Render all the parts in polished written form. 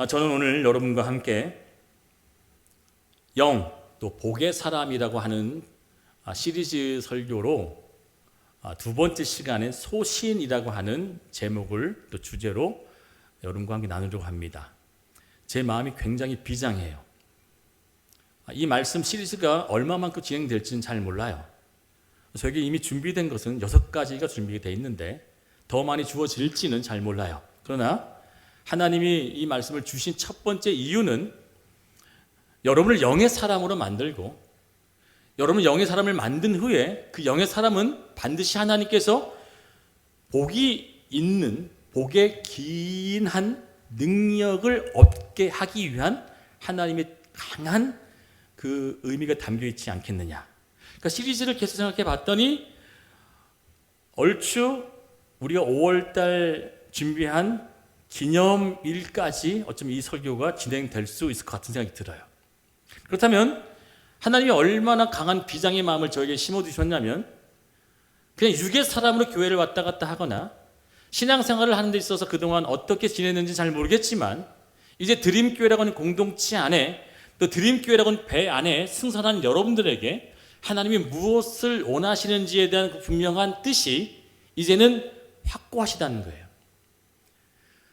저는 오늘 여러분과 함께 영, 또 복의 사람이라고 하는 시리즈 설교로 두 번째 시간에 소신이라고 하는 제목을 또 주제로 여러분과 함께 나누려고 합니다. 제 마음이 굉장히 비장해요. 이 말씀 시리즈가 얼마만큼 진행될지는 잘 몰라요. 저에게 이미 준비된 것은 6가지가 준비되어 있는데 더 많이 주어질지는 잘 몰라요. 그러나 하나님이 이 말씀을 주신 첫 번째 이유는 여러분을 영의 사람으로 만들고 여러분 영의 사람을 만든 후에 그 영의 사람은 반드시 하나님께서 복이 있는 복의 긴한 능력을 얻게 하기 위한 하나님의 강한 그 의미가 담겨 있지 않겠느냐. 그러니까 시리즈를 계속 생각해 봤더니 얼추 우리가 5월달 준비한 기념일까지 어쩌면 이 설교가 진행될 수 있을 것 같은 생각이 들어요. 그렇다면 하나님이 얼마나 강한 비장의 마음을 저에게 심어주셨냐면 그냥 육의 사람으로 교회를 왔다 갔다 하거나 신앙생활을 하는 데 있어서 그동안 어떻게 지냈는지 잘 모르겠지만 이제 드림교회라고 하는 공동체 안에 또 드림교회라고 하는 배 안에 승선한 여러분들에게 하나님이 무엇을 원하시는지에 대한 그 분명한 뜻이 이제는 확고하시다는 거예요.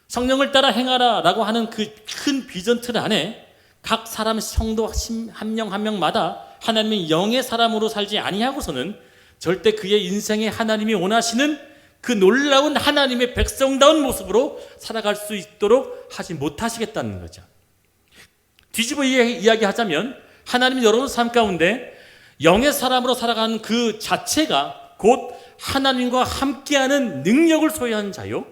성령을 따라 행하라 라고 하는 그 큰 비전 틀 안에 각 사람 성도 한 명 한 명마다 하나님의 영의 사람으로 살지 아니하고서는 절대 그의 인생에 하나님이 원하시는 그 놀라운 하나님의 백성다운 모습으로 살아갈 수 있도록 하지 못하시겠다는 거죠. 뒤집어 이야기하자면 하나님이 여러분 삶 가운데 영의 사람으로 살아가는 그 자체가 곧 하나님과 함께하는 능력을 소유한 자요,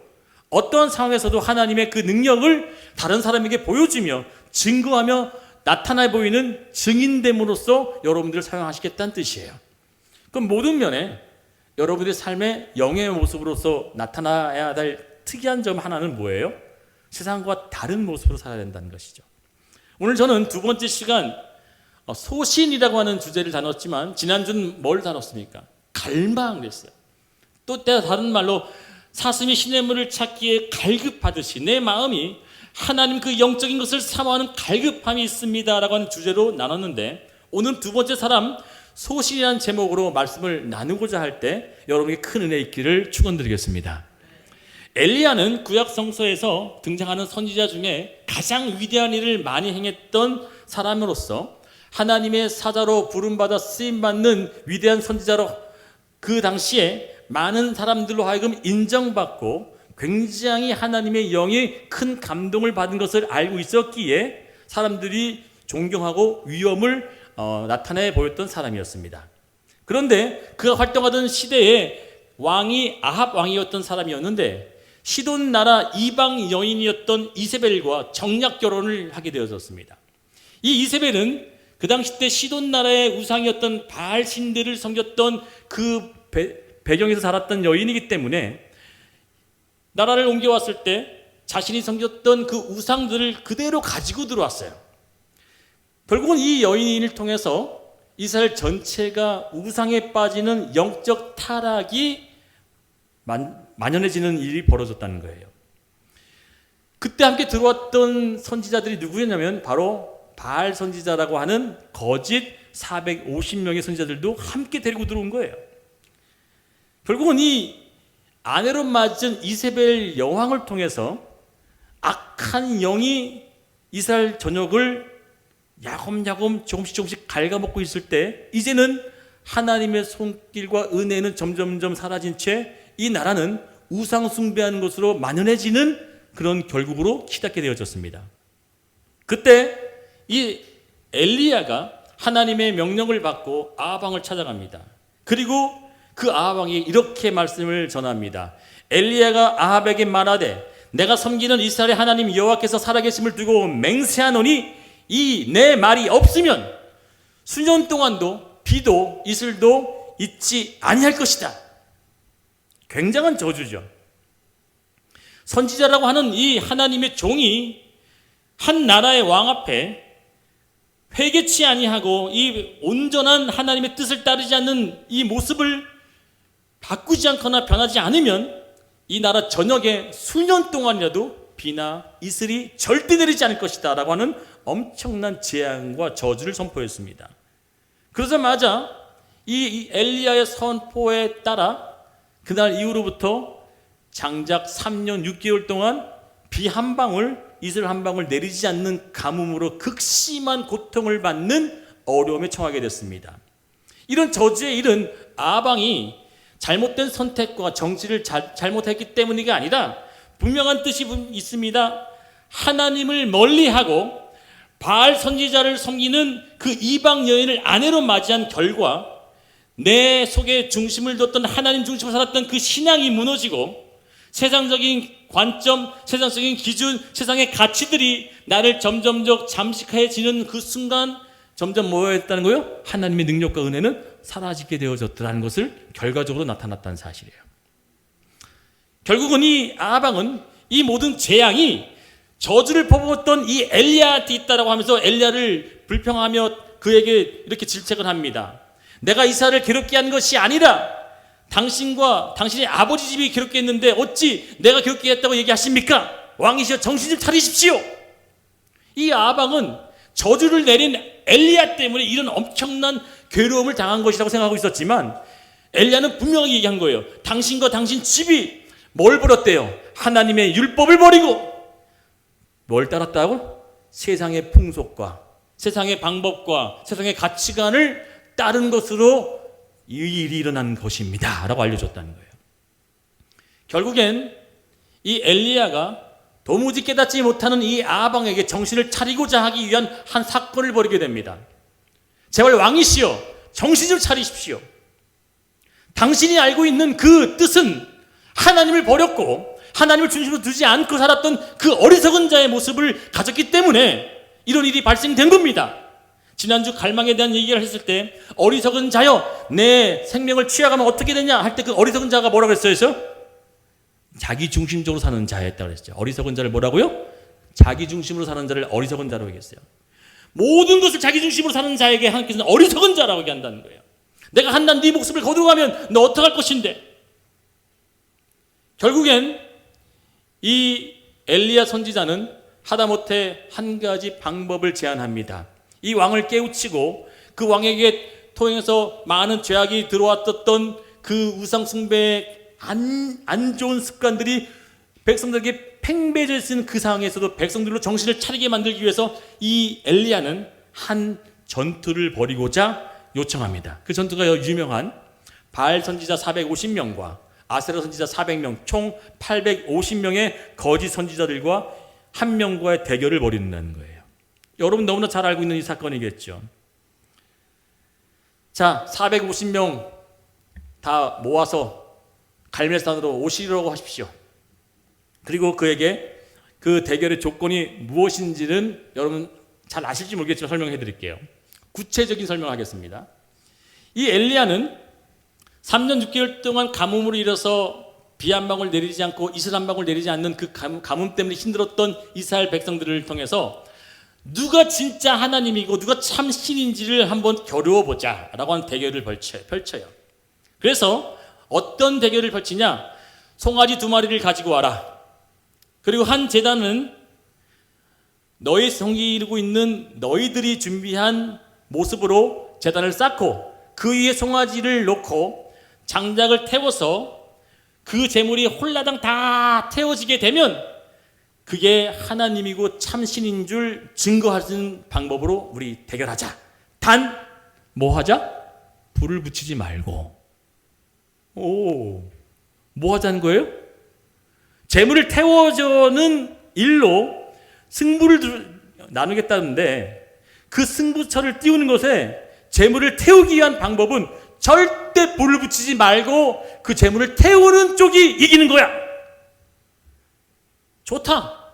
어떠한 상황에서도 하나님의 그 능력을 다른 사람에게 보여주며 증거하며 나타나 보이는 증인됨으로써 여러분들을 사용하시겠다는 뜻이에요. 그럼 모든 면에 여러분들의 삶의 영의 모습으로서 나타나야 될 특이한 점 하나는 뭐예요? 세상과 다른 모습으로 살아야 된다는 것이죠. 오늘 저는 두 번째 시간 소신이라고 하는 주제를 다뤘지만 지난주는 뭘 다뤘습니까? 갈망을 했어요. 또 때가 다른 말로 사슴이 시냇물을 찾기에 갈급하듯이 내 마음이 하나님 그 영적인 것을 사모하는 갈급함이 있습니다라고 하는 주제로 나눴는데 오늘 두 번째 사람 소신이라는 제목으로 말씀을 나누고자 할 때 여러분에게 큰 은혜 있기를 축원드리겠습니다. 엘리야는 구약 성서에서 등장하는 선지자 중에 가장 위대한 일을 많이 행했던 사람으로서 하나님의 사자로 부름받아 쓰임받는 위대한 선지자로 그 당시에 많은 사람들로 하여금 인정받고 굉장히 하나님의 영이 큰 감동을 받은 것을 알고 있었기에 사람들이 존경하고 위엄을 나타내 보였던 사람이었습니다. 그런데 그가 활동하던 시대에 왕이 아합 왕이었던 사람이었는데 시돈 나라 이방 여인이었던 이세벨과 정략 결혼을 하게 되어졌습니다. 이 이세벨은 그 당시 때 시돈 나라의 우상이었던 바알 신들을 섬겼던 그 배경에서 살았던 여인이기 때문에 나라를 옮겨왔을 때 자신이 섬겼던 그 우상들을 그대로 가지고 들어왔어요. 결국은 이 여인을 통해서 이스라엘 전체가 우상에 빠지는 영적 타락이 만연해지는 일이 벌어졌다는 거예요. 그때 함께 들어왔던 선지자들이 누구였냐면 바로 바알 선지자라고 하는 거짓 450명의 선지자들도 함께 데리고 들어온 거예요. 결국은 이 아내로 맞은 이세벨 여왕을 통해서 악한 영이 이스라엘 전역을 야곱야곱 조금씩 갉아먹고 있을 때 이제는 하나님의 손길과 은혜는 점점점 사라진 채 이 나라는 우상 숭배하는 것으로 만연해지는 그런 결국으로 치닫게 되어졌습니다. 그때 이 엘리야가 하나님의 명령을 받고 아합 왕을 찾아갑니다. 그리고 그 아합 왕이 이렇게 말씀을 전합니다. 엘리야가 아합에게 말하되 내가 섬기는 이스라엘의 하나님 여호와께서 살아계심을 두고 맹세하노니 이 내 말이 없으면 수년 동안도 비도 이슬도 있지 아니할 것이다. 굉장한 저주죠. 선지자라고 하는 이 하나님의 종이 한 나라의 왕 앞에 회개치 아니하고 이 온전한 하나님의 뜻을 따르지 않는 이 모습을 바꾸지 않거나 변하지 않으면 이 나라 전역에 수년 동안이라도 비나 이슬이 절대 내리지 않을 것이다 라고 하는 엄청난 재앙과 저주를 선포했습니다. 그러자마자 이 엘리야의 선포에 따라 그날 이후로부터 장작 3년 6개월 동안 비 한 방울, 이슬 한 방울 내리지 않는 가뭄으로 극심한 고통을 받는 어려움에 처하게 됐습니다. 이런 저주에 이른 아방이 잘못된 선택과 정치를 잘못했기 때문이 아니라 분명한 뜻이 있습니다. 하나님을 멀리하고 바알 선지자를 섬기는 그 이방 여인을 아내로 맞이한 결과 내 속에 중심을 뒀던 하나님 중심으로 살았던 그 신앙이 무너지고 세상적인 관점, 세상적인 기준, 세상의 가치들이 나를 점점적 잠식해지는 그 순간 점점 뭐였다는 거예요? 하나님의 능력과 은혜는 사라지게 되어졌다는 것을 결과적으로 나타났다는 사실이에요. 결국은 이 아방은 이 모든 재앙이 저주를 퍼부었던 이 엘리야한테 있다라고 하면서 엘리야를 불평하며 그에게 이렇게 질책을 합니다. 내가 이스라엘을 괴롭게 한 것이 아니라 당신과 당신의 아버지 집이 괴롭게 했는데 어찌 내가 괴롭게 했다고 얘기하십니까? 왕이시여 정신 좀 차리십시오. 이 아방은 저주를 내린 엘리야 때문에 이런 엄청난 괴로움을 당한 것이라고 생각하고 있었지만 엘리야는 분명하게 얘기한 거예요. 당신과 당신 집이 뭘 버렸대요? 하나님의 율법을 버리고 뭘 따랐다고? 세상의 풍속과 세상의 방법과 세상의 가치관을 따른 것으로 이 일이 일어난 것입니다 라고 알려줬다는 거예요. 결국엔 이 엘리야가 도무지 깨닫지 못하는 이 아방에게 정신을 차리고자 하기 위한 한 사건을 벌이게 됩니다. 제발 왕이시여 정신 좀 차리십시오. 당신이 알고 있는 그 뜻은 하나님을 버렸고 하나님을 중심으로 두지 않고 살았던 그 어리석은 자의 모습을 가졌기 때문에 이런 일이 발생된 겁니다. 지난주 갈망에 대한 얘기를 했을 때 어리석은 자여 내 생명을 취하가면 어떻게 되냐 할 때 그 어리석은 자가 뭐라고 했어요? 자기 중심적으로 사는 자였다고 그랬죠. 어리석은 자를 뭐라고요? 자기 중심으로 사는 자를 어리석은 자라고 얘기했어요. 모든 것을 자기 중심으로 사는 자에게 하나님께서는 어리석은 자라고 얘기한다는 거예요. 내가 한단 네 목숨을 거두어가면 너 어떡할 것인데. 결국엔 이 엘리야 선지자는 하다못해 한 가지 방법을 제안합니다. 이 왕을 깨우치고 그 왕에게 통해서 많은 죄악이 들어왔던 그 우상 숭배의 안 좋은 습관들이 백성들에게 팽배해져 있는 그 상황에서도 백성들로 정신을 차리게 만들기 위해서 이 엘리야는 한 전투를 벌이고자 요청합니다. 그 전투가 유명한 바알 선지자 450명과 아세라 선지자 400명 총 850명의 거짓 선지자들과 한 명과의 대결을 벌이는 거예요. 여러분 너무나 잘 알고 있는 이 사건이겠죠. 자, 450명 다 모아서 갈멜산으로 오시려고 하십시오. 그리고 그에게 그 대결의 조건이 무엇인지는 여러분 잘 아실지 모르겠지만 설명해 드릴게요. 구체적인 설명하겠습니다. 이 엘리야는 3년 6개월 동안 가뭄으로 인해서 비 한 방울 내리지 않고 이슬 한 방울 내리지 않는 그 가뭄 때문에 힘들었던 이스라엘 백성들을 통해서 누가 진짜 하나님이고 누가 참 신인지를 한번 겨루어보자 라고 하는 대결을 펼쳐요. 그래서 어떤 대결을 펼치냐? 송아지 2마리를 가지고 와라. 그리고 한 제단은 너희 섬기고 있는 너희들이 준비한 모습으로 제단을 쌓고 그 위에 송아지를 놓고 장작을 태워서 그 제물이 홀라당 다 태워지게 되면 그게 하나님이고 참신인 줄 증거하는 방법으로 우리 대결하자. 단 뭐 하자? 불을 붙이지 말고. 뭐 하자는 거예요? 제물을 태워주는 일로 승부를 나누겠다는데 그 승부처를 띄우는 것에 제물을 태우기 위한 방법은 절대 불을 붙이지 말고 그 제물을 태우는 쪽이 이기는 거야. 좋다.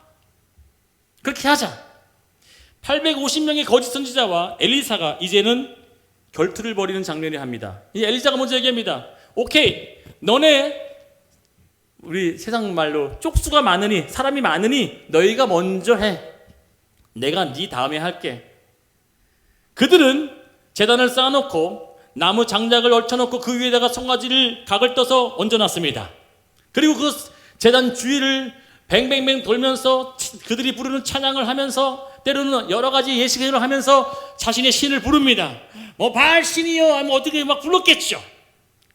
그렇게 하자. 850명의 거짓 선지자와 엘리사가 이제는 결투를 벌이는 장면이 합니다. 이 엘리사가 먼저 얘기합니다. 오케이, 너네 우리 세상 말로 쪽수가 많으니 사람이 많으니 너희가 먼저 해. 내가 네 다음에 할게. 그들은 제단을 쌓아놓고 나무 장작을 얹혀놓고 그 위에다가 송아지를 각을 떠서 얹어놨습니다. 그리고 그 제단 주위를 뱅뱅뱅 돌면서 그들이 부르는 찬양을 하면서 때로는 여러 가지 예식을 하면서 자신의 신을 부릅니다. 뭐 바알 신이요, 뭐 어떻게 막 불렀겠죠.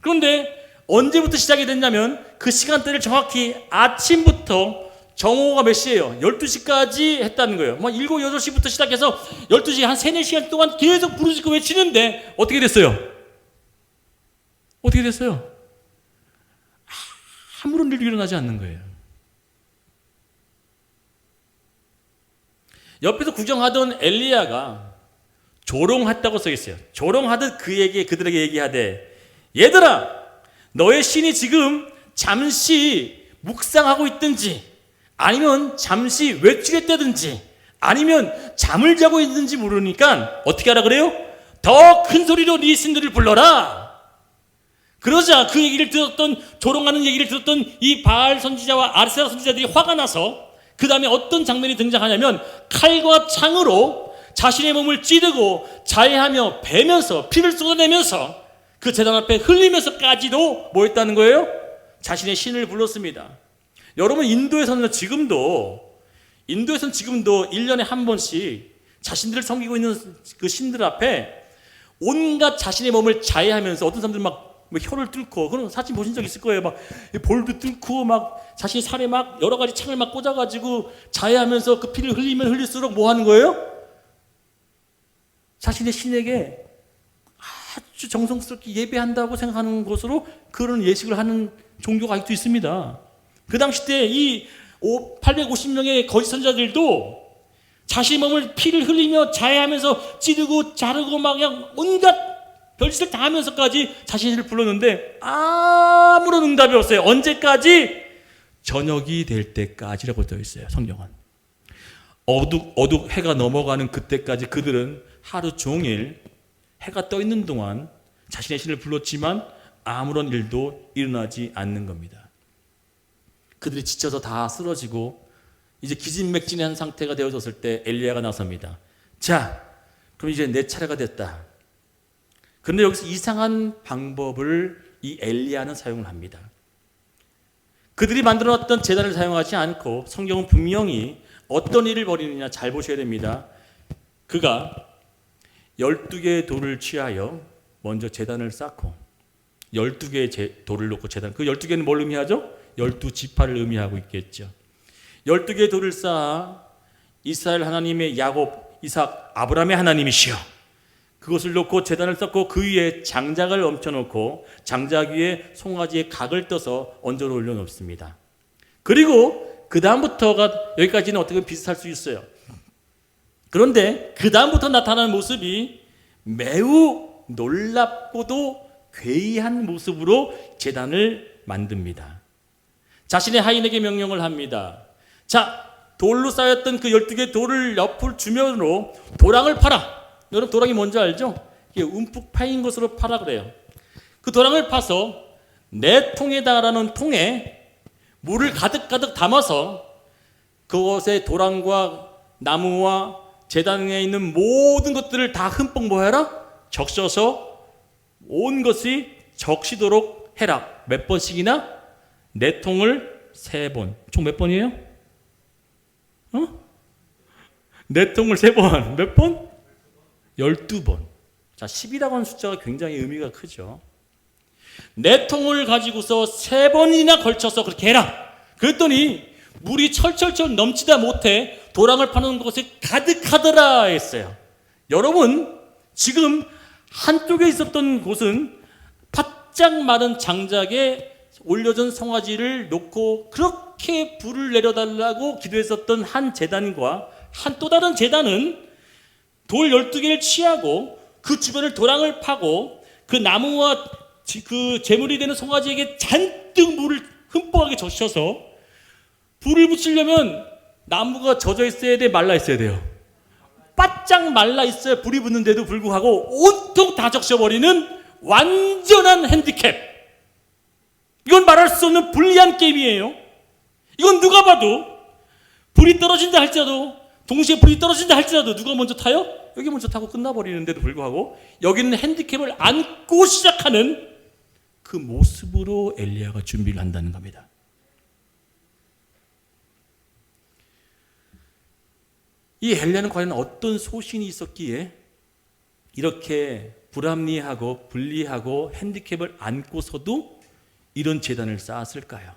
그런데 언제부터 시작이 됐냐면 그 시간대를 정확히 아침부터 정오가 몇 시예요? 12시까지 했다는 거예요. 뭐 7, 8시부터 시작해서 12시 한 3, 4시간 동안 계속 부르짖고 외치는데 어떻게 됐어요? 어떻게 됐어요? 아무런 일도 일어나지 않는 거예요. 옆에서 구경하던 엘리야가 조롱했다고 써 있어요. 조롱하듯 그들에게 얘기하되, 얘들아, 너의 신이 지금 잠시 묵상하고 있든지 아니면 잠시 외치겠다든지 아니면 잠을 자고 있는지 모르니까 어떻게 하라 그래요? 더 큰 소리로 네 신들을 불러라. 그러자 그 얘기를 들었던, 조롱하는 얘기를 들었던 이 바알 선지자와 아세라 선지자들이 화가 나서 그 다음에 어떤 장면이 등장하냐면 칼과 창으로 자신의 몸을 찌르고 자해하며 베면서 피를 쏟아내면서 그 제단 앞에 흘리면서까지도 뭐 했다는 거예요? 자신의 신을 불렀습니다. 여러분, 인도에서는 지금도 1년에 한 번씩 자신들을 섬기고 있는 그 신들 앞에 온갖 자신의 몸을 자해하면서, 어떤 사람들 막 혀를 뚫고, 그런 사진 보신 적 있을 거예요. 막 볼도 뚫고 막 자신의 살에 막 여러 가지 창을 막 꽂아가지고 자해하면서 그 피를 흘리면 흘릴수록 뭐 하는 거예요? 자신의 신에게 아주 정성스럽게 예배한다고 생각하는 것으로 그런 예식을 하는 종교가 아직도 있습니다. 그 당시 때 이 850명의 거짓 선지자들도 자신의 몸을 피를 흘리며 자해하면서 찌르고 자르고 막 그냥 온갖 별짓을 다 하면서까지 자신을 불렀는데 아무런 응답이 없어요. 언제까지? 저녁이 될 때까지라고 되어 있어요, 성경은. 어둑 해가 넘어가는 그때까지 그들은 하루 종일 해가 떠 있는 동안 자신의 신을 불렀지만 아무런 일도 일어나지 않는 겁니다. 그들이 지쳐서 다 쓰러지고 이제 기진맥진한 상태가 되어졌을 때 엘리야가 나섭니다. 자, 그럼 이제 내 차례가 됐다. 그런데 여기서 이상한 방법을 이 엘리야는 사용을 합니다. 그들이 만들어놨던 제단을 사용하지 않고 성경은 분명히 어떤 일을 벌이느냐 잘 보셔야 됩니다. 그가 12개의 돌을 취하여 먼저 제단을 쌓고 12개의 돌을 놓고 제단, 그 12개는 뭘 의미하죠? 12지파를 의미하고 있겠죠. 12개의 돌을 쌓아 이스라엘 하나님의 야곱, 이삭, 아브라함의 하나님이시여, 그것을 놓고 제단을 쌓고 그 위에 장작을 얹혀놓고 장작 위에 송아지의 각을 떠서 얹어 올려놓습니다. 그리고 그 다음부터가, 여기까지는 어떻게 비슷할 수 있어요. 그런데 그 다음부터 나타나는 모습이 매우 놀랍고도 괴이한 모습으로 제단을 만듭니다. 자신의 하인에게 명령을 합니다. 자, 돌로 쌓였던 그 12개의 돌을 옆을 주면으로 도랑을 파라. 여러분, 도랑이 뭔지 알죠? 이게 움푹 파인 것으로 파라 그래요. 그 도랑을 파서 내 통에다라는 통에 물을 가득가득 담아서 그것에 도랑과 나무와 제단에 있는 모든 것들을 다 흠뻑 뭐해라? 적셔서 온 것이 적시도록 해라. 몇 번씩이나? 네 통을 3번. 총 몇 번이에요? 네 통을 3번. 몇 번? 12번. 자, 10이라고 하는 숫자가 굉장히 의미가 크죠. 네 통을 가지고서 3번이나 걸쳐서 그렇게 해라. 그랬더니 물이 철철철 넘치다 못해 도랑을 파는 곳에 가득하더라 했어요. 여러분, 지금 한쪽에 있었던 곳은 바짝 마른 장작에 올려진 송아지를 놓고 그렇게 불을 내려달라고 기도했었던 한 제단과 또 다른 제단은 돌 12개를 취하고 그 주변을 도랑을 파고 그 나무와 그 제물이 되는 송아지에게 잔뜩 물을 흠뻑하게 적셔서 불을 붙이려면 나무가 젖어 있어야 돼, 말라 있어야 돼요? 바짝 말라 있어야 불이 붙는데도 불구하고 온통 다 적셔버리는 완전한 핸디캡. 이건 말할 수 없는 불리한 게임이에요. 이건 누가 봐도 불이 떨어진다 할지라도, 동시에 불이 떨어진다 할지라도 누가 먼저 타요? 여기 먼저 타고 끝나버리는데도 불구하고 여기는 핸디캡을 안고 시작하는 그 모습으로 엘리야가 준비를 한다는 겁니다. 이 엘리야는 과연 어떤 소신이 있었기에 이렇게 불합리하고 불리하고 핸디캡을 안고서도 이런 제단을 쌓았을까요?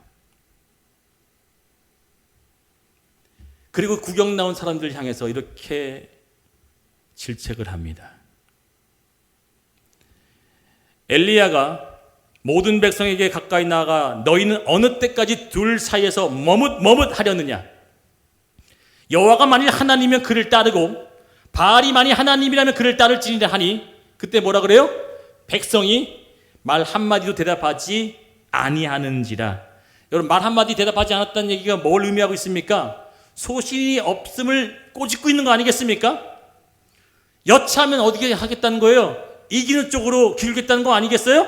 그리고 구경 나온 사람들 향해서 이렇게 질책을 합니다. 엘리야가 모든 백성에게 가까이 나아가 너희는 어느 때까지 둘 사이에서 머뭇하려느냐? 여호와가 만일 하나님이면 그를 따르고 바알이 만일 하나님이라면 그를 따를지니라 하니, 그때 뭐라 그래요? 백성이 말 한마디도 대답하지 아니하는지라. 여러분, 말 한마디 대답하지 않았다는 얘기가 뭘 의미하고 있습니까? 소신이 없음을 꼬집고 있는 거 아니겠습니까? 여차하면 어떻게 하겠다는 거예요? 이기는 쪽으로 기울겠다는 거 아니겠어요?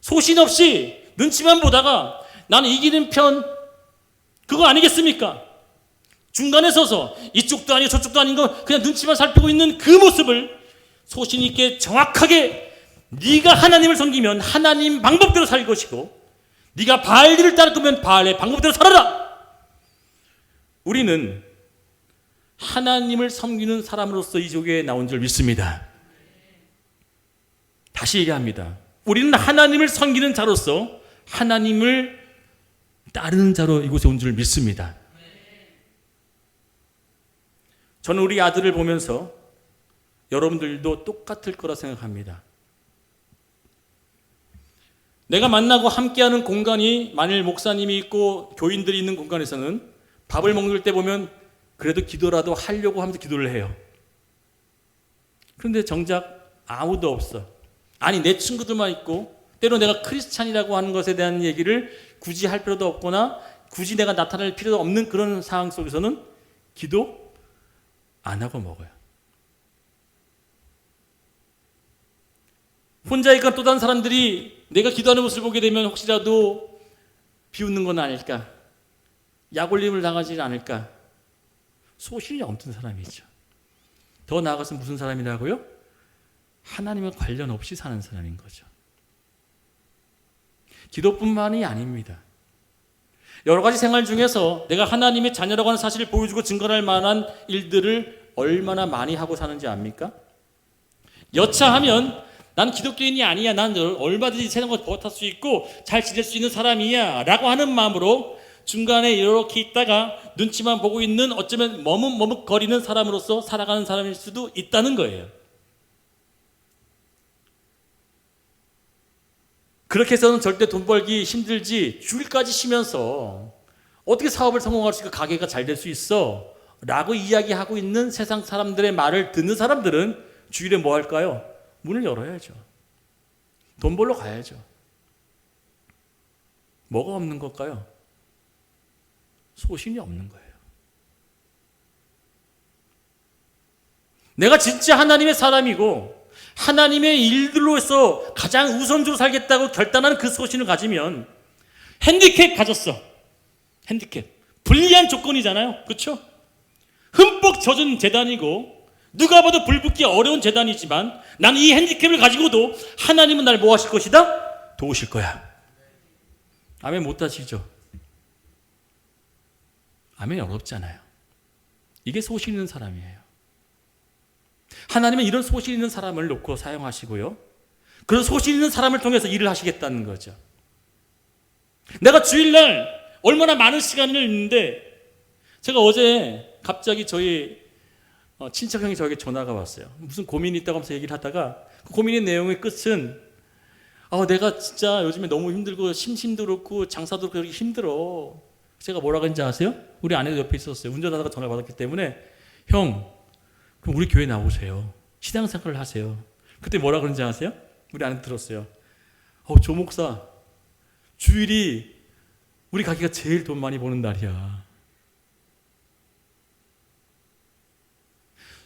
소신 없이 눈치만 보다가 나는 이기는 편, 그거 아니겠습니까? 중간에 서서 이쪽도 아니고 저쪽도 아닌 거 그냥 눈치만 살피고 있는 그 모습을 소신 있게 정확하게, 네가 하나님을 섬기면 하나님 방법대로 살 것이고 네가 바알을 따를 거면 바알의 방법대로 살아라. 우리는 하나님을 섬기는 사람으로서 이 조교에 나온 줄 믿습니다. 다시 얘기합니다. 우리는 하나님을 섬기는 자로서 하나님을 따르는 자로 이곳에 온 줄 믿습니다. 저는 우리 아들을 보면서 여러분들도 똑같을 거라 생각합니다. 내가 만나고 함께하는 공간이 만일 목사님이 있고 교인들이 있는 공간에서는 밥을 먹을 때 보면 그래도 기도라도 하려고 하면서 기도를 해요. 그런데 정작 아무도 없어. 아니, 내 친구들만 있고 때로 내가 크리스찬이라고 하는 것에 대한 얘기를 굳이 할 필요도 없거나 굳이 내가 나타낼 필요도 없는 그런 상황 속에서는 기도 안 하고 먹어요. 혼자 있건 또 다른 사람들이 내가 기도하는 모습을 보게 되면 혹시라도 비웃는 건 아닐까, 약올림을 당하지 않을까, 소신이 없는 사람이죠. 더 나아가서 무슨 사람이라고요? 하나님과 관련 없이 사는 사람인 거죠. 기도뿐만이 아닙니다. 여러 가지 생활 중에서 내가 하나님의 자녀라고 하는 사실을 보여주고 증거할 만한 일들을 얼마나 많이 하고 사는지 압니까? 여차하면 난 기독교인이 아니야, 난 얼마든지 세상과 버틸 수 있고 잘 지낼 수 있는 사람이야 라고 하는 마음으로 중간에 이렇게 있다가 눈치만 보고 있는, 어쩌면 머뭇거리는 사람으로서 살아가는 사람일 수도 있다는 거예요. 그렇게 해서는 절대 돈 벌기 힘들지, 주일까지 쉬면서 어떻게 사업을 성공할 수 있고 가게가 잘 될 수 있어 라고 이야기하고 있는 세상 사람들의 말을 듣는 사람들은 주일에 뭐 할까요? 문을 열어야죠. 돈 벌러 가야죠. 뭐가 없는 걸까요? 소신이 없는 거예요. 내가 진짜 하나님의 사람이고 하나님의 일들로서 가장 우선적으로 살겠다고 결단하는 그 소신을 가지면, 핸디캡 가졌어. 핸디캡. 불리한 조건이잖아요. 그렇죠? 흠뻑 젖은 재단이고 누가 봐도 불붙기 어려운 재단이지만 나는 이 핸디캡을 가지고도 하나님은 날 뭐 하실 것이다? 도우실 거야. 아멘 못 하시죠? 아멘 어렵잖아요. 이게 소신 있는 사람이에요. 하나님은 이런 소신 있는 사람을 놓고 사용하시고요, 그런 소신 있는 사람을 통해서 일을 하시겠다는 거죠. 내가 주일날 얼마나 많은 시간을 있는데, 제가 어제 갑자기 저희 친척 형이 저에게 전화가 왔어요. 무슨 고민이 있다고 하면서 얘기를 하다가 그 고민의 내용의 끝은 내가 진짜 요즘에 너무 힘들고 심신도 그렇고 장사도 그렇게 힘들어. 제가 뭐라고 했는지 아세요? 우리 아내도 옆에 있었어요. 운전하다가 전화를 받았기 때문에, 형 그럼 우리 교회 나오세요. 신앙생활을 하세요. 그때 뭐라 그런지 아세요? 우리 아내 들었어요. 조 목사, 주일이 우리 가게가 제일 돈 많이 버는 날이야.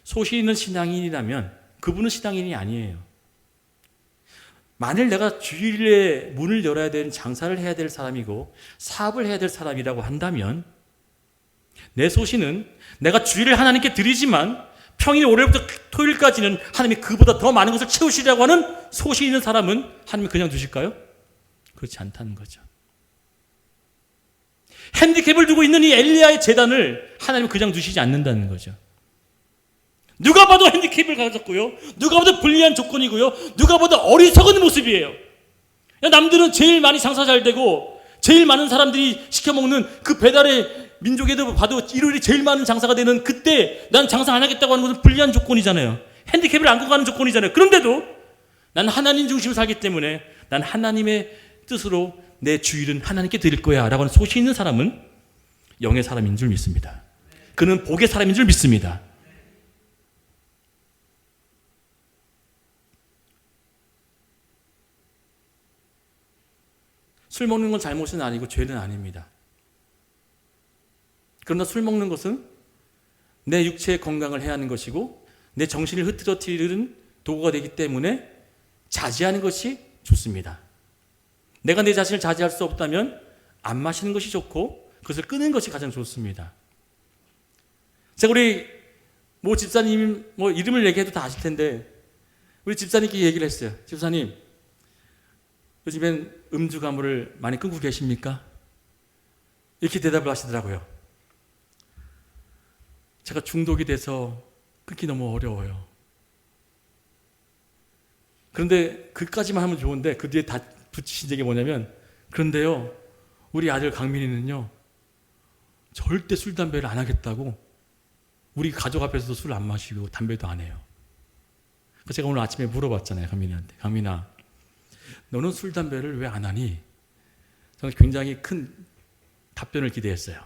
소신 있는 신앙인이라면 그분은 신앙인이 아니에요. 만일 내가 주일에 문을 열어야 되는, 장사를 해야 될 사람이고 사업을 해야 될 사람이라고 한다면, 내 소신은 내가 주일을 하나님께 드리지만 평일 월요일부터 토요일까지는 하나님이 그보다 더 많은 것을 채우시려고 하는 소신 있는 사람은 하나님이 그냥 두실까요? 그렇지 않다는 거죠. 핸디캡을 두고 있는 이 엘리야의 재단을 하나님은 그냥 두시지 않는다는 거죠. 누가 봐도 핸디캡을 가졌고요, 누가 봐도 불리한 조건이고요, 누가 봐도 어리석은 모습이에요. 남들은 제일 많이 장사 잘 되고 제일 많은 사람들이 시켜먹는 그 배달의 민족에도 봐도 일요일이 제일 많은 장사가 되는 그때 난 장사 안 하겠다고 하는 것은 불리한 조건이잖아요. 핸디캡을 안고 가는 조건이잖아요. 그런데도 난 하나님 중심으로 살기 때문에 난 하나님의 뜻으로 내 주일은 하나님께 드릴 거야 라고 하는 소신 있는 사람은 영의 사람인 줄 믿습니다. 그는 복의 사람인 줄 믿습니다. 술 먹는 건 잘못은 아니고 죄는 아닙니다. 그러나 술 먹는 것은 내 육체의 건강을 해야 하는 것이고 내 정신을 흐트러뜨리는 도구가 되기 때문에 자제하는 것이 좋습니다. 내가 내 자신을 자제할 수 없다면 안 마시는 것이 좋고 그것을 끊는 것이 가장 좋습니다. 제가 우리 모 집사님 이름을 얘기해도 다 아실 텐데 우리 집사님께 얘기를 했어요. 집사님, 요즘엔 음주 가무를 많이 끊고 계십니까? 이렇게 대답을 하시더라고요. 제가 중독이 돼서 끊기 너무 어려워요. 그런데 그까지만 하면 좋은데 그 뒤에 다 붙이신 얘기 뭐냐면, 그런데요 우리 아들 강민이는요 절대 술 담배를 안 하겠다고 우리 가족 앞에서도 술 안 마시고 담배도 안 해요. 그래서 제가 오늘 아침에 물어봤잖아요, 강민이한테. 강민아, 너는 술 담배를 왜 안 하니? 저는 굉장히 큰 답변을 기대했어요.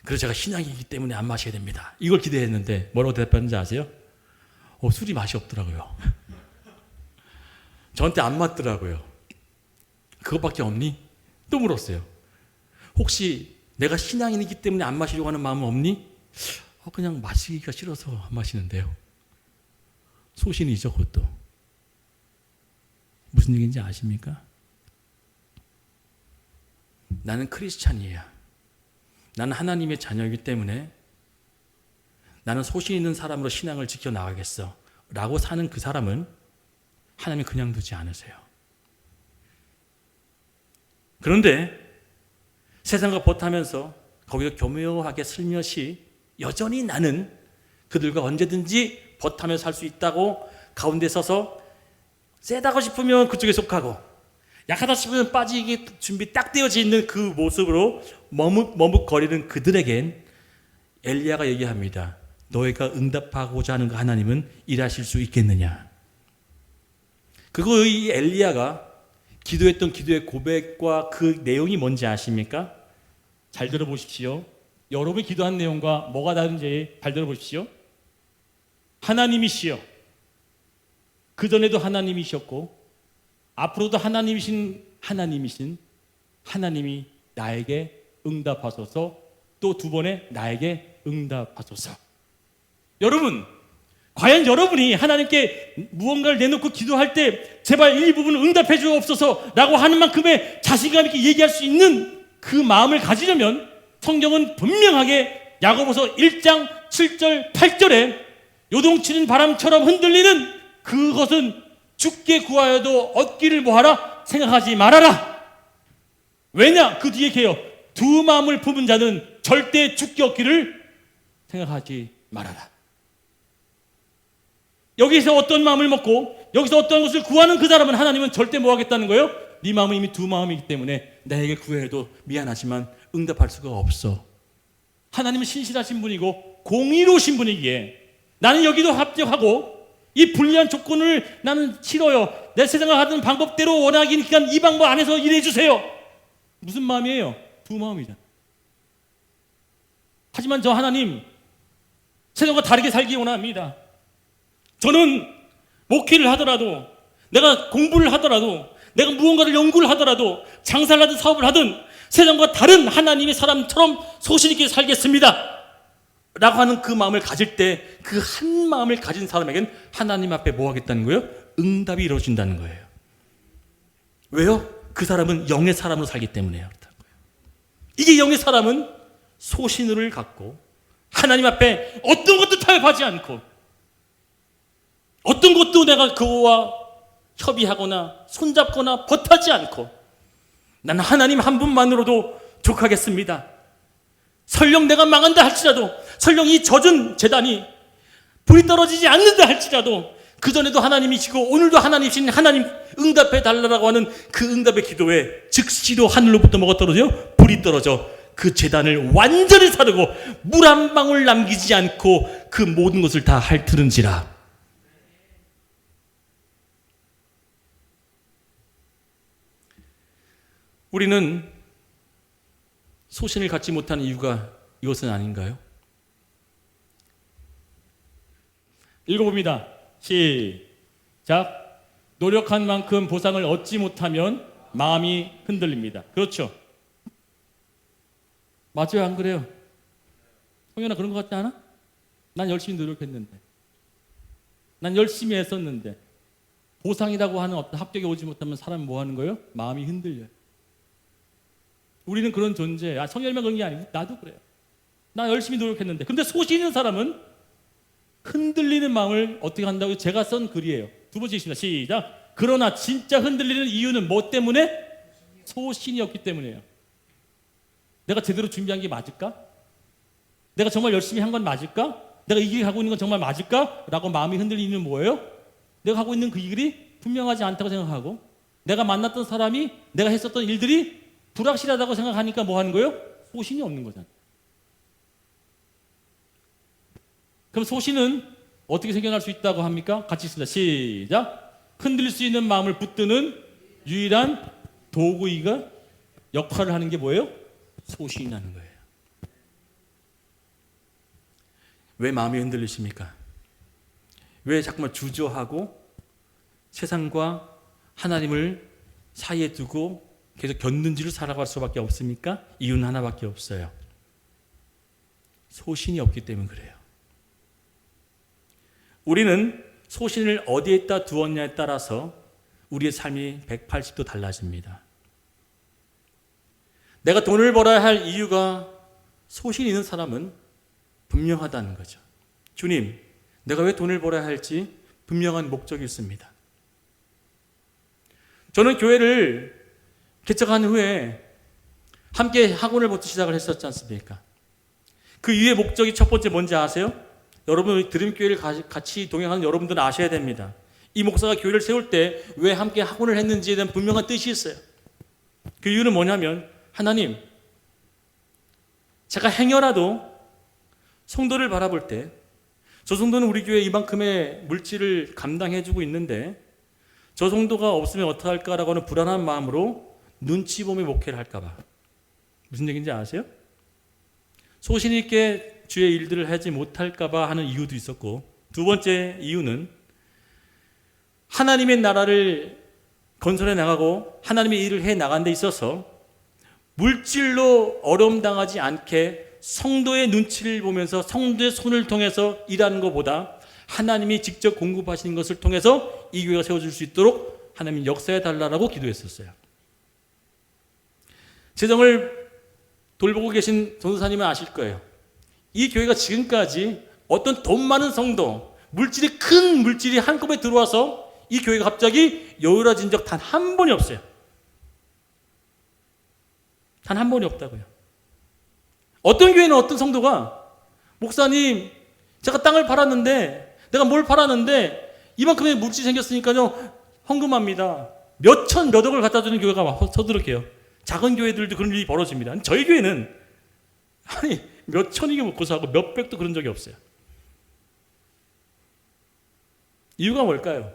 그래서 제가 신앙이기 때문에 안 마셔야 됩니다, 이걸 기대했는데 뭐라고 대답했는지 아세요? 술이 맛이 없더라고요. 저한테 안 맞더라고요. 그것밖에 없니? 또 물었어요. 혹시 내가 신앙인이기 때문에 안 마시려고 하는 마음은 없니? 그냥 마시기가 싫어서 안 마시는데요. 소신이죠, 그것도. 무슨 얘기인지 아십니까? 나는 크리스찬이에요. 나는 하나님의 자녀이기 때문에 나는 소신 있는 사람으로 신앙을 지켜나가겠어 라고 사는 그 사람은 하나님이 그냥 두지 않으세요. 그런데 세상과 벗하면서 거기서 교묘하게 슬며시 여전히 나는 그들과 언제든지 벗하며 살 수 있다고 가운데 서서 세다고 싶으면 그쪽에 속하고 약하다 싶으면 빠지기 준비 딱 되어져 있는 그 모습으로 머뭇거리는 그들에겐 엘리야가 얘기합니다. 너희가 응답하고자 하는 그 하나님은 일하실 수 있겠느냐. 그리고 이 엘리야가 기도했던 기도의 고백과 그 내용이 뭔지 아십니까? 잘 들어보십시오. 여러분이 기도한 내용과 뭐가 다른지 잘 들어보십시오. 하나님이시여, 그전에도 하나님이셨고 앞으로도 하나님이신 하나님이 나에게 응답하소서. 또 두 번에 나에게 응답하소서. 여러분, 과연 여러분이 하나님께 무언가를 내놓고 기도할 때 제발 일부분 응답해 주옵소서 라고 하는 만큼의 자신감 있게 얘기할 수 있는 그 마음을 가지려면 성경은 분명하게 야고보서 1장 7절 8절에 요동치는 바람처럼 흔들리는 그것은 죽게 구하여도 얻기를 뭐하라? 생각하지 말아라. 왜냐? 그 뒤에 게요, 두 마음을 품은 자는 절대 죽게 얻기를 생각하지 말아라. 여기서 어떤 마음을 먹고 여기서 어떤 것을 구하는 그 사람은 하나님은 절대 뭐 하겠다는 거예요? 네 마음은 이미 두 마음이기 때문에 나에게 구해도 미안하지만 응답할 수가 없어. 하나님은 신실하신 분이고 공의로우신 분이기에 나는 여기도 합격하고 이 불리한 조건을 나는 싫어요. 내 세상을 하던 방법대로 원하기니까 이 방법 안에서 일해 주세요. 무슨 마음이에요? 두 마음이잖아. 하지만 저 하나님, 세상과 다르게 살기 원합니다. 저는 목회를 하더라도, 내가 공부를 하더라도, 내가 무언가를 연구를 하더라도, 장사를 하든 사업을 하든 세상과 다른 하나님의 사람처럼 소신 있게 살겠습니다 라고 하는 그 마음을 가질 때, 그 한 마음을 가진 사람에겐 하나님 앞에 뭐 하겠다는 거예요? 응답이 이루어진다는 거예요. 왜요? 그 사람은 영의 사람으로 살기 때문에요. 이게 영의 사람은 소신을 갖고 하나님 앞에 어떤 것도 타협하지 않고 어떤 것도 내가 그와 협의하거나 손잡거나 벗하지 않고 나는 하나님 한 분만으로도 족하겠습니다 설령 내가 망한다 할지라도, 설령 이 젖은 제단이 불이 떨어지지 않는다 할지라도 그전에도 하나님이시고 오늘도 하나님이신 하나님 응답해 달라고 하는 그 응답의 기도에 즉시로 하늘로부터 뭐가 떨어져요? 불이 떨어져 그 제단을 완전히 사르고 물 한 방울 남기지 않고 그 모든 것을 다 핥으는지라. 우리는 소신을 갖지 못하는 이유가 이것은 아닌가요? 읽어봅니다. 시작. 노력한 만큼 보상을 얻지 못하면 마음이 흔들립니다. 그렇죠? 맞아요, 안 그래요? 성현아, 그런 것 같지 않아? 난 열심히 노력했는데, 난 열심히 애썼는데 보상이라고 하는 어떤 합격에 오지 못하면 사람은 뭐 하는 거예요? 마음이 흔들려요. 우리는 그런 존재야. 성현이만 그런 게 아니고 나도 그래요. 나 열심히 노력했는데. 근데 소신 있는 사람은 흔들리는 마음을 어떻게 한다고요? 제가 쓴 글이에요. 두 번째 있습니다. 시작. 그러나 진짜 흔들리는 이유는 뭐 때문에? 소신이 없기 때문이에요. 내가 제대로 준비한 게 맞을까? 내가 정말 열심히 한 건 맞을까? 내가 이 길을 가고 있는 건 정말 맞을까? 라고 마음이 흔들리는 이유는 뭐예요? 내가 하고 있는 그 길이 분명하지 않다고 생각하고, 내가 만났던 사람이, 내가 했었던 일들이 불확실하다고 생각하니까 뭐 하는 거예요? 소신이 없는 거잖아요. 그럼 소신은 어떻게 생겨날 수 있다고 합니까? 같이 있습니다. 시작. 흔들릴 수 있는 마음을 붙드는 유일한 도구이가 역할을 하는 게 뭐예요? 소신이라는 거예요. 왜 마음이 흔들리십니까? 왜 자꾸만 주저하고 세상과 하나님을 사이에 두고 계속 곁눈질을 살아갈 수밖에 없습니까? 이유는 하나밖에 없어요. 소신이 없기 때문에 그래요. 우리는 소신을 어디에다 두었냐에 따라서 우리의 삶이 180도 달라집니다. 내가 돈을 벌어야 할 이유가 소신 있는 사람은 분명하다는 거죠. 주님, 내가 왜 돈을 벌어야 할지 분명한 목적이 있습니다. 저는 교회를 개척한 후에 함께 학원을 시작을 했었지 않습니까? 그 이유의 목적이 첫 번째 뭔지 아세요? 여러분, 드림교회를 같이 동행하는 여러분들은 아셔야 됩니다. 이 목사가 교회를 세울 때 왜 함께 학원을 했는지에 대한 분명한 뜻이 있어요. 그 이유는 뭐냐면, 하나님, 제가 행여라도 성도를 바라볼 때 저 성도는 우리 교회 이만큼의 물질을 감당해주고 있는데 저 성도가 없으면 어떡할까라고 하는 불안한 마음으로 눈치 보며 목회를 할까봐. 무슨 얘기인지 아세요? 소신 있게 주의 일들을 하지 못할까봐 하는 이유도 있었고, 두 번째 이유는 하나님의 나라를 건설해 나가고 하나님의 일을 해 나가는 데 있어서 물질로 어려움 당하지 않게 성도의 눈치를 보면서 성도의 손을 통해서 일하는 것보다 하나님이 직접 공급하시는 것을 통해서 이 교회가 세워질 수 있도록 하나님 역사해 달라고 기도했었어요. 재정을 돌보고 계신 전도사님은 아실 거예요. 이 교회가 지금까지 어떤 돈 많은 성도, 큰 물질이 한꺼번에 들어와서 이 교회가 갑자기 여유로워진 적 단 한 번이 없어요. 단 한 번이 없다고요. 어떤 교회는 어떤 성도가, 목사님, 제가 땅을 팔았는데, 내가 뭘 팔았는데 이만큼의 물질이 생겼으니까요 헌금합니다. 몇천 몇억을 갖다 주는 교회가 서두르게요. 작은 교회들도 그런 일이 벌어집니다. 저희 교회는 몇 천이게 먹고서 하고 몇 백도 그런 적이 없어요. 이유가 뭘까요?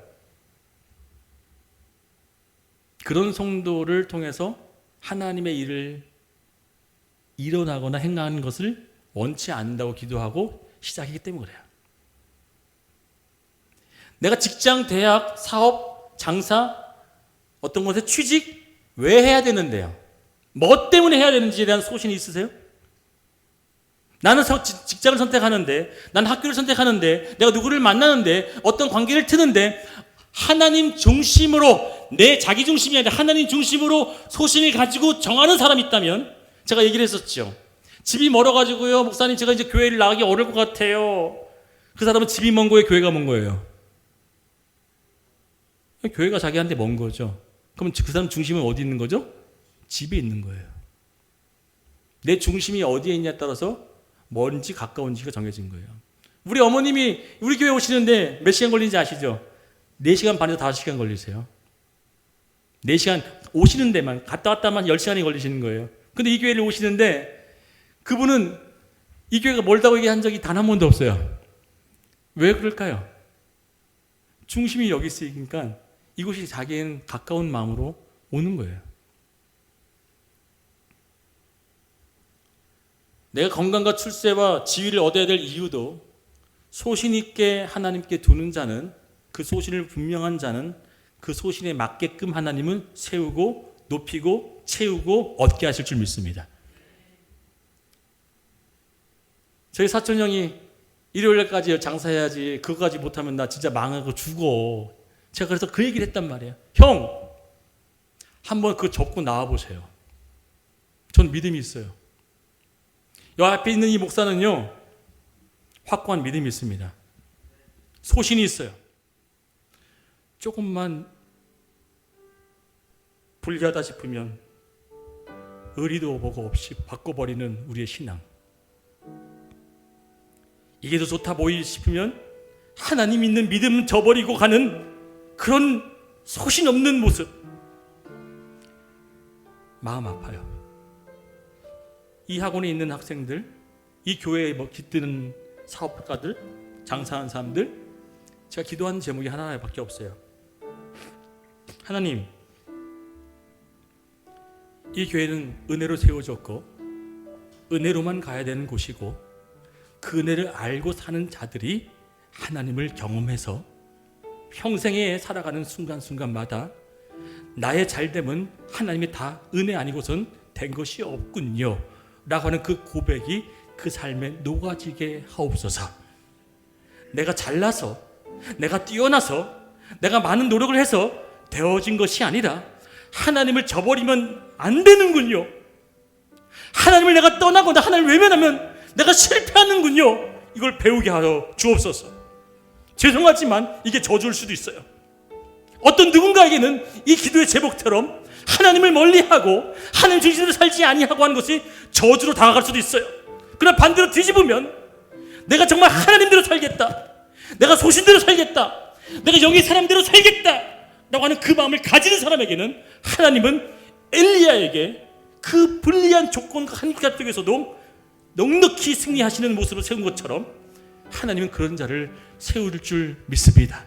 그런 성도를 통해서 하나님의 일을 일어나거나 행하는 것을 원치 않는다고 기도하고 시작했기 때문에 그래요. 내가 직장, 대학, 사업, 장사, 어떤 것에 취직 왜 해야 되는데요? 뭐 때문에 해야 되는지에 대한 소신이 있으세요? 나는 직장을 선택하는데, 나는 학교를 선택하는데, 내가 누구를 만나는데, 어떤 관계를 트는데 하나님 중심으로, 내 자기 중심이 아니라 하나님 중심으로 소신을 가지고 정하는 사람이 있다면, 제가 얘기를 했었죠. 집이 멀어가지고요, 목사님 제가 이제 교회를 나가기 어려울 것 같아요. 그 사람은 집이 먼 거예요, 교회가 먼 거예요? 교회가 자기한테 먼 거죠. 그럼 그 사람 중심은 어디 있는 거죠? 집에 있는 거예요. 내 중심이 어디에 있냐에 따라서 먼지 가까운지가 정해진 거예요. 우리 어머님이 우리 교회 오시는데 몇 시간 걸리는지 아시죠? 4시간 반에서 5시간 걸리세요. 4시간 오시는 데만 갔다 왔다만 10시간이 걸리시는 거예요. 근데 이 교회를 오시는데 그분은 이 교회가 멀다고 얘기한 적이 단 한 번도 없어요. 왜 그럴까요? 중심이 여기 있으니까 이곳이 자기에는 가까운 마음으로 오는 거예요. 내가 건강과 출세와 지위를 얻어야 될 이유도 소신 있게 하나님께 두는 자는, 그 소신을 분명한 자는 그 소신에 맞게끔 하나님은 세우고 높이고 채우고 얻게 하실 줄 믿습니다. 저희 사촌 형이 일요일까지 장사해야지, 그거까지 못하면 나 진짜 망하고 죽어. 제가 그래서 그 얘기를 했단 말이에요. 형, 한번 그거 접고 나와보세요. 전 믿음이 있어요. 여 앞에 있는 이 목사는요, 확고한 믿음이 있습니다. 소신이 있어요. 조금만 불리하다 싶으면 의리도 보고 없이 바꿔버리는 우리의 신앙. 이게 더 좋다 보이 싶으면 하나님 있는 믿음 저버리고 가는 그런 소신 없는 모습. 마음 아파요. 이 학원에 있는 학생들, 이 교회에 깃드는 사업가들, 장사하는 사람들, 제가 기도하는 제목이 하나밖에 없어요. 하나님, 이 교회는 은혜로 세워졌고 은혜로만 가야 되는 곳이고 그 은혜를 알고 사는 자들이 하나님을 경험해서 평생에 살아가는 순간순간마다 나의 잘됨은 하나님이 다 은혜 아니고선 된 것이 없군요 라고 하는 그 고백이 그 삶에 녹아지게 하옵소서. 내가 잘나서, 내가 뛰어나서, 내가 많은 노력을 해서 되어진 것이 아니라 하나님을 저버리면 안 되는군요. 하나님을 내가 떠나거나 하나님을 외면하면 내가 실패하는군요. 이걸 배우게 하여 주옵소서. 죄송하지만 이게 저주일 수도 있어요. 어떤 누군가에게는 이 기도의 제목처럼 하나님을 멀리하고 하나님 중심으로 살지 아니하고 하는 것이 저주로 다가갈 수도 있어요. 그러나 반대로 뒤집으면 내가 정말 하나님대로 살겠다, 내가 소신대로 살겠다, 내가 영의 사람대로 살겠다 라고 하는 그 마음을 가지는 사람에게는 하나님은 엘리야에게 그 불리한 조건과 한계가 속에서도 넉넉히 승리하시는 모습을 세운 것처럼 하나님은 그런 자를 세울 줄 믿습니다.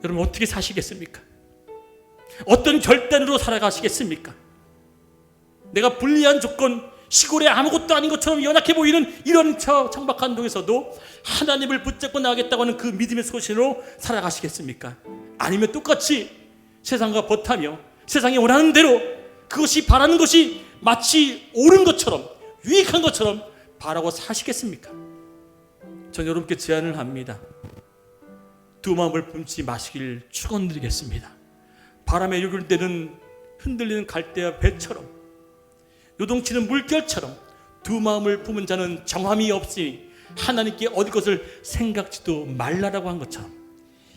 여러분 어떻게 사시겠습니까? 어떤 결단으로 살아가시겠습니까? 내가 불리한 조건, 시골에 아무것도 아닌 것처럼 연약해 보이는 이런 청박한 동에서도 하나님을 붙잡고 나가겠다고 하는 그 믿음의 소신으로 살아가시겠습니까? 아니면 똑같이 세상과 버타며 세상이 원하는 대로 그것이 바라는 것이 마치 옳은 것처럼 유익한 것처럼 바라고 사시겠습니까? 전 여러분께 제안을 합니다. 두 마음을 품지 마시길 축원드리겠습니다. 바람에 요동되는 흔들리는 갈대와 배처럼, 요동치는 물결처럼 두 마음을 품은 자는 정함이 없이 하나님께 얻을 것을 생각지도 말라라고 한 것처럼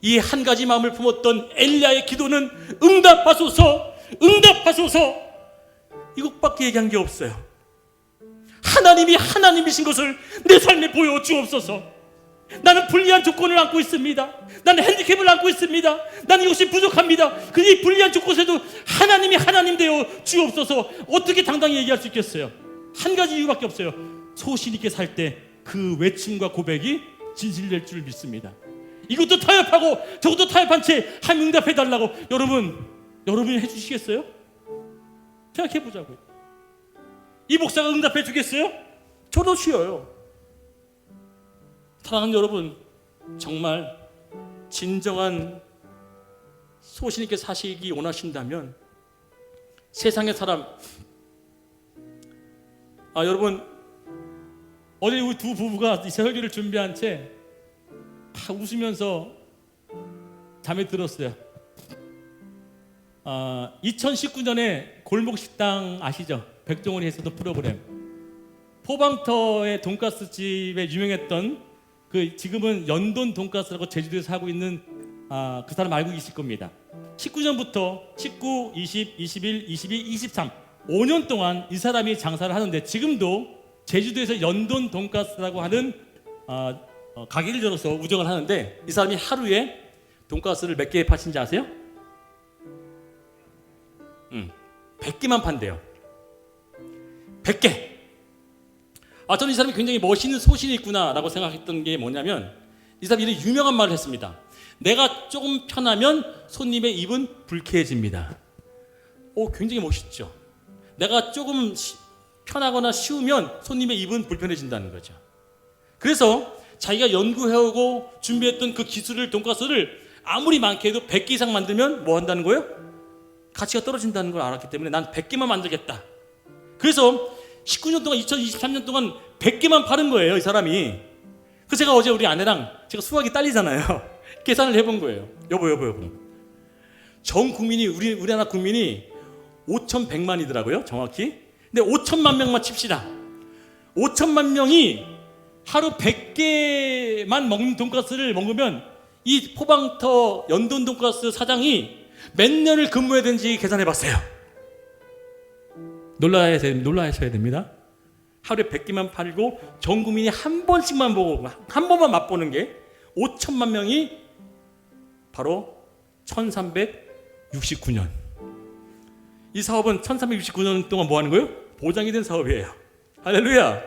이 한 가지 마음을 품었던 엘리야의 기도는 응답하소서, 응답하소서 이것밖에 얘기한 게 없어요. 하나님이 하나님이신 것을 내 삶에 보여주옵소서. 나는 불리한 조건을 안고 있습니다. 나는 핸디캡을 안고 있습니다. 나는 이것이 부족합니다. 그 이 불리한 조건에도 하나님이 하나님 되어 주옵소서. 어떻게 당당히 얘기할 수 있겠어요? 한 가지 이유밖에 없어요. 소신 있게 살 때 그 외침과 고백이 진실될 줄 믿습니다. 이것도 타협하고 저것도 타협한 채 한 응답해달라고 여러분이 해주시겠어요? 생각해보자고요. 이 목사가 응답해 주겠어요? 저도 쉬어요. 사랑하는 여러분, 정말 진정한 소신 있게 사시기 원하신다면 세상의 사람, 여러분 어제 우리 두 부부가 이 설교를 준비한 채 웃으면서 잠에 들었어요. 2019년에 골목식당 아시죠? 백종원이 했었던 프로그램, 포방터의 돈가스 집에 유명했던 그 지금은 연돈 돈가스라고 제주도에서 하고 있는 그 사람 알고 계실 겁니다. 19년부터 19, 20, 21, 22, 23 5년 동안 이 사람이 장사를 하는데 지금도 제주도에서 연돈 돈가스라고 하는 가게를 열어서 운영을 하는데 이 사람이 하루에 돈가스를 몇 개 파신지 아세요? 100개만 판대요. 100개. 저는 이 사람이 굉장히 멋있는 소신이 있구나라고 생각했던 게 뭐냐면 이 사람이 이런 유명한 말을 했습니다. 내가 조금 편하면 손님의 입은 불쾌해집니다. 굉장히 멋있죠. 내가 조금 편하거나 쉬우면 손님의 입은 불편해진다는 거죠. 그래서 자기가 연구해오고 준비했던 그 기술을 돈가스를 아무리 많게 해도 100개 이상 만들면 뭐 한다는 거예요? 가치가 떨어진다는 걸 알았기 때문에 난 100개만 만들겠다. 그래서 19년 동안 2023년 동안 100개만 파는 거예요, 이 사람이. 그래서 제가 어제 우리 아내랑 제가 수학이 딸리잖아요. 계산을 해본 거예요. 여보. 전 국민이 우리나라 국민이 5,100만이더라고요, 정확히. 근데 5천만 명만 칩시다. 5천만 명이 하루 100개만 먹는 돈가스를 먹으면 이 포방터 연돈 돈가스 사장이 몇 년을 근무해야 되는지 계산해봤어요. 놀라셔야 됩니다. 하루에 100개만 팔고 전 국민이 한 번씩만 보고 한 번만 맛보는 게 5천만 명이 바로 1369년. 이 사업은 1369년 동안 뭐 하는 거예요? 보장이 된 사업이에요. 할렐루야.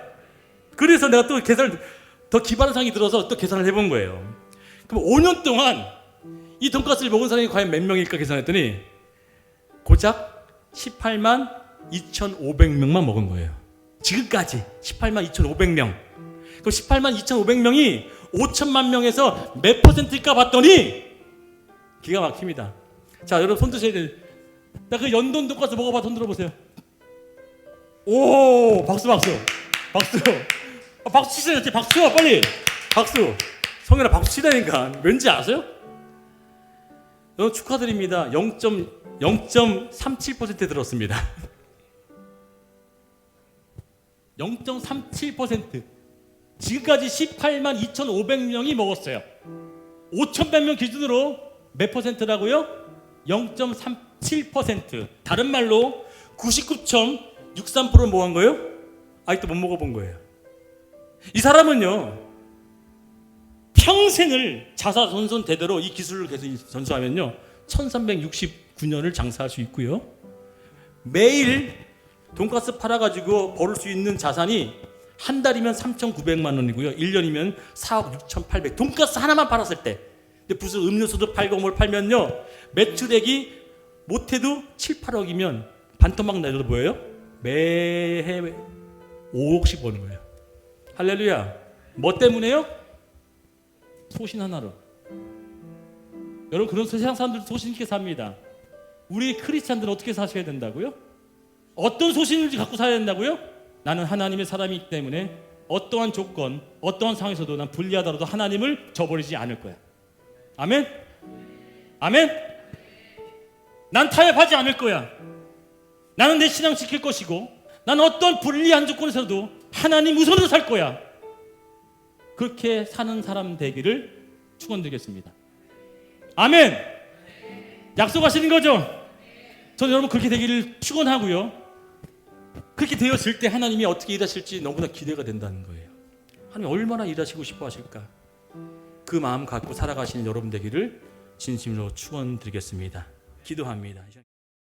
그래서 내가 또 계산을 더 기발한 생각이 들어서 또 계산을 해본 거예요. 그럼 5년 동안 이 돈가스를 먹은 사람이 과연 몇 명일까 계산했더니 고작 18만 2,500명만 먹은 거예요. 지금까지 18만 2,500명. 그럼 18만 2,500명이 5천만 명에서 몇 퍼센트일까 봤더니 기가 막힙니다. 자, 여러분 손 드셔야 돼요. 나 그 연돈 돈가스 먹어봐. 손 들어보세요. 오, 박수. 박수 치세요. 박수 빨리. 박수. 성현아 박수 치다니까. 왠지 아세요? 여러분 축하드립니다. 0.37% 들었습니다. 0.37%. 지금까지 18만 2,500명이 먹었어요. 5,100명 기준으로 몇 퍼센트라고요? 0.37%. 다른 말로 99.63%는 뭐 한 거예요? 아직도 못 먹어본 거예요. 이 사람은요 평생을 자사손손 대대로 이 기술을 계속 전수하면요 1369년을 장사할 수 있고요, 매일 돈가스 팔아가지고 벌을 수 있는 자산이 한 달이면 3,900만 원이고요, 1년이면 4억 6,800. 돈가스 하나만 팔았을 때. 근데 무슨 음료수도 팔고 뭘 팔면요 매출액이 못해도 7, 8억이면 반토막 내도 뭐예요? 매해 5억씩 버는 거예요. 할렐루야. 뭐 때문에요? 소신 하나로. 여러분 그런 세상 사람들 소신 있게 삽니다. 우리 크리스찬들은 어떻게 사셔야 된다고요? 어떤 소신을 갖고 살아야 된다고요? 나는 하나님의 사람이기 때문에 어떠한 조건, 어떠한 상황에서도 난 불리하더라도 하나님을 저버리지 않을 거야. 아멘? 아멘? 난 타협하지 않을 거야. 나는 내 신앙 지킬 것이고 나는 어떤 불리한 조건에서도 하나님 우선으로 살 거야. 그렇게 사는 사람 되기를 축원드리겠습니다. 아멘. 약속하시는 거죠? 저는 여러분 그렇게 되기를 축원하고요. 그렇게 되었을 때 하나님이 어떻게 일하실지 너무나 기대가 된다는 거예요. 하나님 얼마나 일하시고 싶어 하실까? 그 마음 갖고 살아가시는 여러분 되기를 진심으로 축원드리겠습니다. 기도합니다.